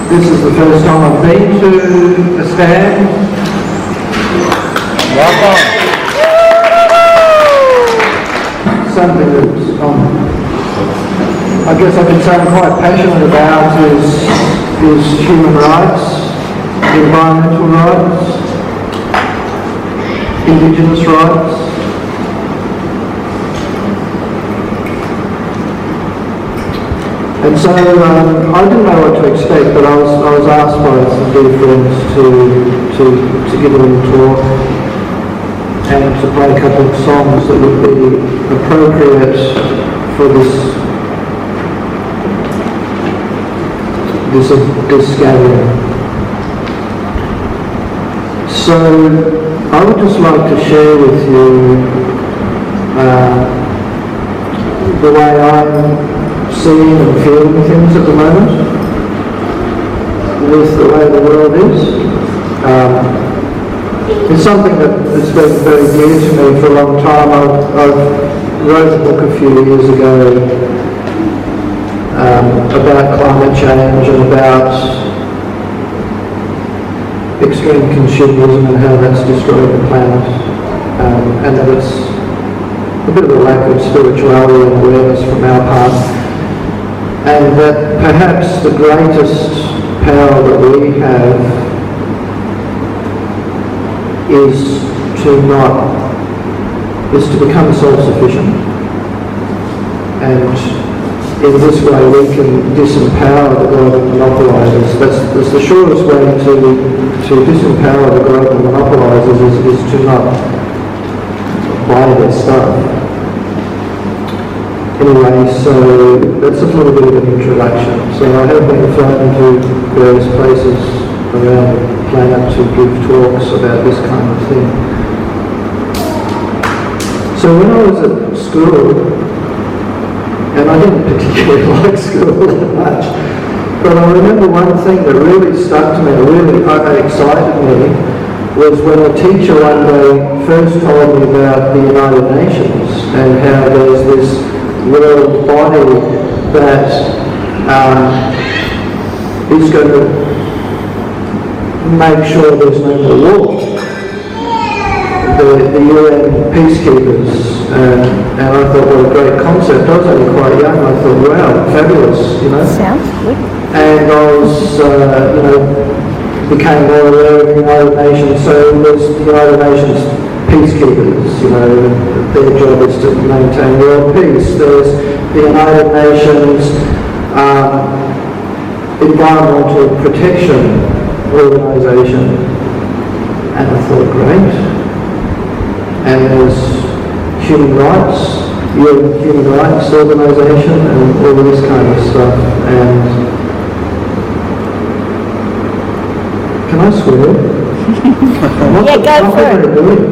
This is the first time I've been to a stand. Welcome. Something that I guess I can say I'm quite passionate about is human rights, environmental rights, Indigenous rights. And so I didn't know what to expect, but I was asked by some dear friends to give a little talk and to play a couple of songs that would be appropriate for this gathering. So I would just like to share with you the way I'm seeing and feeling things at the moment with the way the world is. It's something that's been very dear to me for a long time. I wrote a book a few years ago about climate change and about extreme consumerism and how that's destroyed the planet, and that it's a bit of a lack of spirituality and awareness from our part, and that perhaps the greatest power that we have is to become self-sufficient, and in this way we can disempower the global monopolisers. That's the shortest way to disempower the global monopolisers is to not buy their stuff. Anyway, so that's a little bit of an introduction. So I have been flown to various places around the planet to give talks about this kind of thing. So when I was at school, and I didn't particularly like school that much, but I remember one thing that really stuck to me, really excited me, was when the teacher one day first told me about the United Nations and how there's this world body that is going to make sure there's no more war. The UN peacekeepers, and I thought, what a great concept. I was only quite young. I thought, wow, fabulous, you know. Sounds good. And I was, became more aware of the United Nations. So there's the United Nations peacekeepers, their job is to maintain world peace. There's the United Nations Environmental Protection Organisation, and I thought, great. And there's human rights, human rights organisation, and all this kind of stuff. And can I swear? What the fuck are they doing?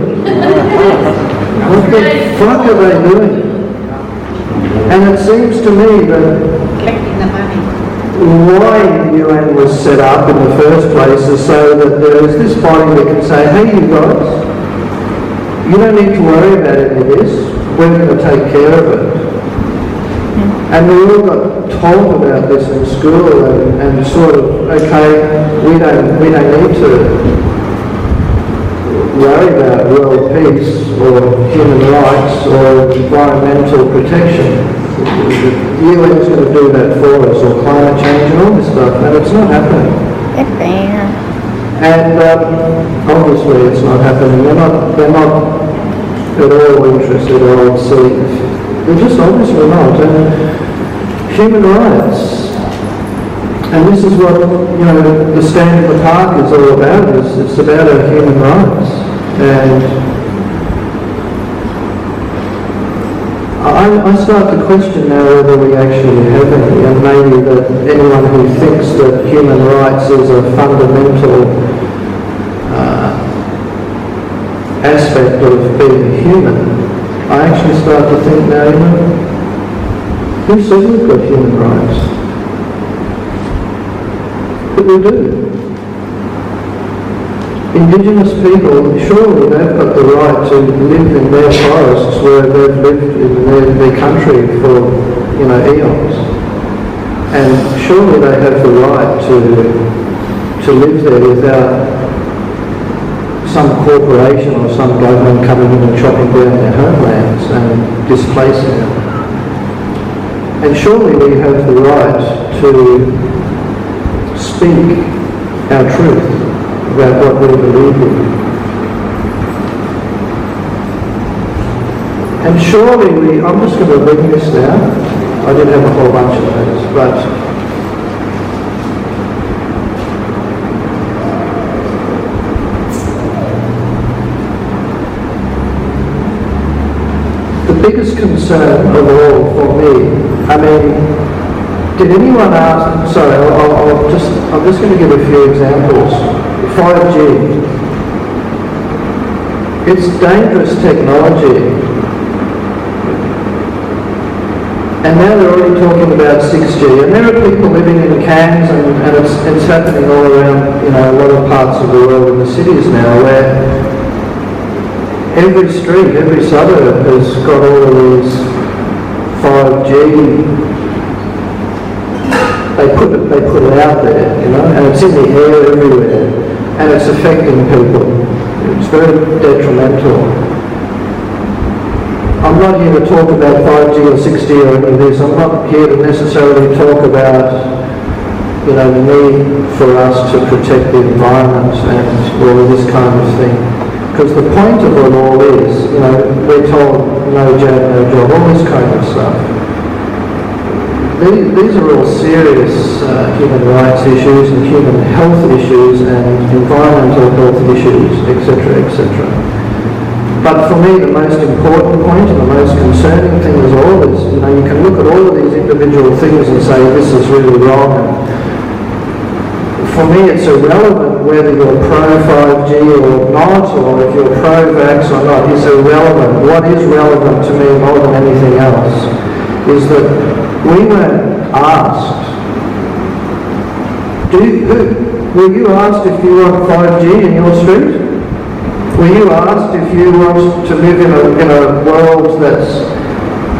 What the fuck are they doing? And it seems to me that Collecting the money. why the UN was set up in the first place is so that there is this body that can say, hey, you guys, you don't need to worry about any of this. We're going to take care of it. And we all got told about this in school, and sort of, okay, we don't need to worry about world peace or human rights or environmental protection. The UN is going to do that for us, or climate change and all this stuff, and it's not happening. And obviously it's not happening. They're not at all interested or see. They're just obviously not. And human rights, and this is what the stand in the park is all about. It's about our human rights, and I start to question now whether we actually have any, and maybe that anyone who thinks that human rights is a fundamental aspect of being human, I actually start to think now, who says we've got human rights? But we do. Indigenous people, surely they've got the right to live in their forests where they've lived in their country for, eons. And surely they have the right to live there without some corporation or some government coming in and chopping down their homelands and displacing them. And surely we have the right to speak our truth about what we believe in. And surely I'm just going to bring this now. I did have a whole bunch of those, but the biggest concern of all for me, I mean, did anyone ask, sorry, I'm just going to give a few examples. 5G. It's dangerous technology. And now they're already talking about 6G. And there are people living in cans and it's happening all around, a lot of parts of the world in the cities now where every street, every suburb has got all of these 5G. They put it out there, and it's in the air everywhere, and it's affecting people. It's very detrimental. I'm not here to talk about 5G or 6G or any of this. I'm not here to necessarily talk about, the need for us to protect the environment and all of this kind of thing. Because the point of it all is, we're told no jab, no job, all this kind of stuff. These are all serious human rights issues and human health issues and environmental health issues, etc., etc. But for me, the most important point and the most concerning thing is all is, you can look at all of these individual things and say this is really wrong. For me, it's irrelevant whether you're pro-5G or not, or if you're pro-vax or not. It's irrelevant. What is relevant to me more than anything else is that we weren't asked. Were you asked if you want 5G in your street? Were you asked if you want to live in a world that's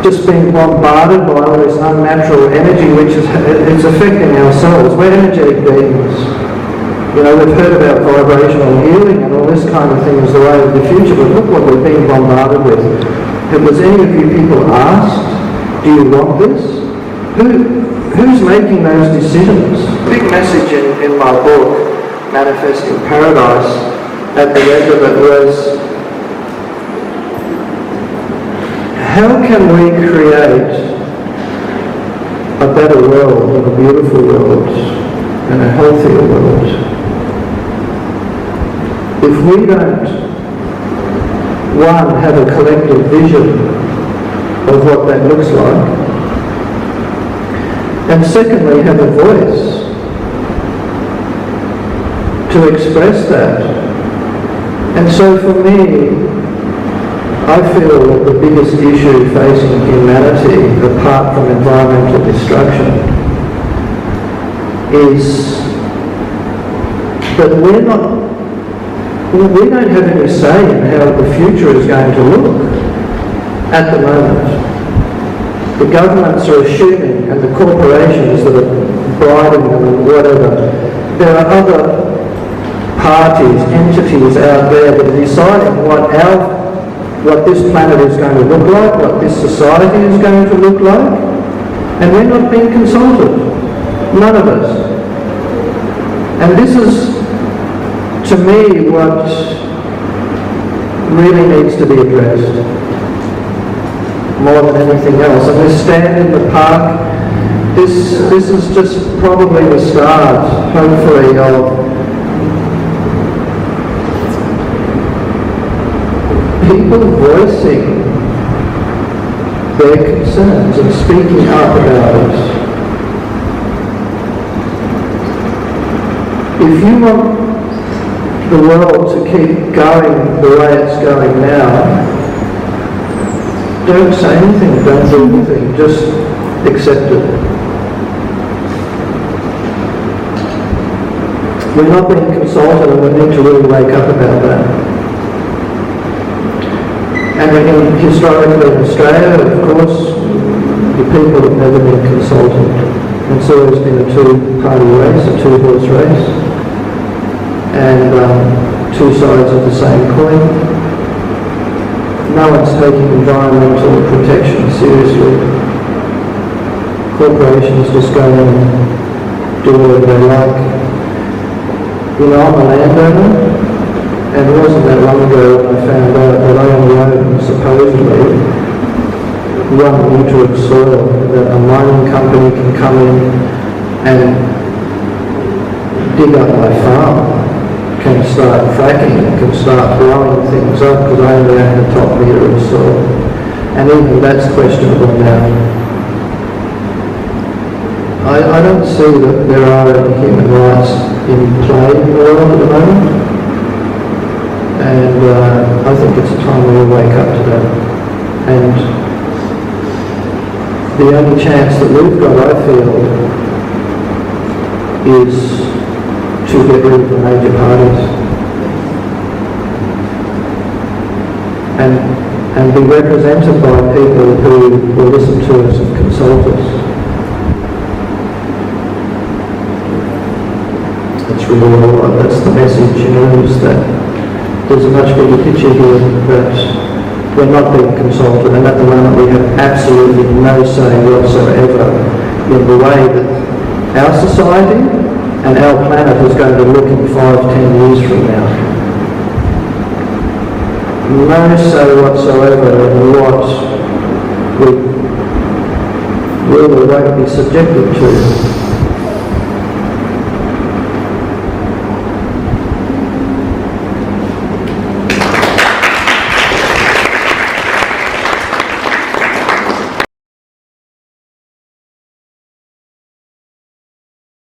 just being bombarded by all this unnatural energy which it's affecting ourselves? We're energetic beings. We've heard about vibrational healing and all this kind of thing as the way of the future, but look what we're being bombarded with. Was any of you people asked, do you want this? Who's making those decisions? Big message in my book, Manifesting Paradise, at the end of it was, how can we create a better world, and a beautiful world, and a healthier world, if we don't, one, have a collective vision of what that looks like, and secondly, have a voice to express that. And so for me, I feel that the biggest issue facing humanity, apart from environmental destruction, is that we don't have any say in how the future is going to look at the moment. The governments are assuming, and the corporations that are bribing them and whatever, there are other parties, entities out there that are deciding what this planet is going to look like, what this society is going to look like, and we're not being consulted. None of us. And this is, to me, what really needs to be addressed more than anything else. And this stand in the park, this is just probably the start, hopefully, of people voicing their concerns and speaking up about it. If you want the world to keep going the way it's going now, don't say anything, don't do anything, just accept it. We're not being consulted and we need to really wake up about that. And historically in Australia, of course, the people have never been consulted. And it's always been a two-party race, a two-horse race, and two sides of the same coin. No one's taking environmental protection seriously. Corporations just go in and do whatever they like. You know, I'm a landowner, and it wasn't that long ago when I found out that I only own supposedly 1 metre of soil, that a mining company can come in and dig up my farm, can start fracking, can start blowing things up because I only own the top metre of soil. And even that's questionable now. I don't see that there are any human rights in play in the world at the moment, and I think it's time we all wake up to that. And the only chance that we've got, I feel, is to get rid of the major parties and be represented by people who will listen to us and consult us. That's really all, that's the message, you know, is that there's a much bigger picture here, that we're not being consulted, and at the moment we have absolutely no say whatsoever in the way that our society and our planet is going to look in 5-10 years from now. No say whatsoever in what we will or won't be subjected to.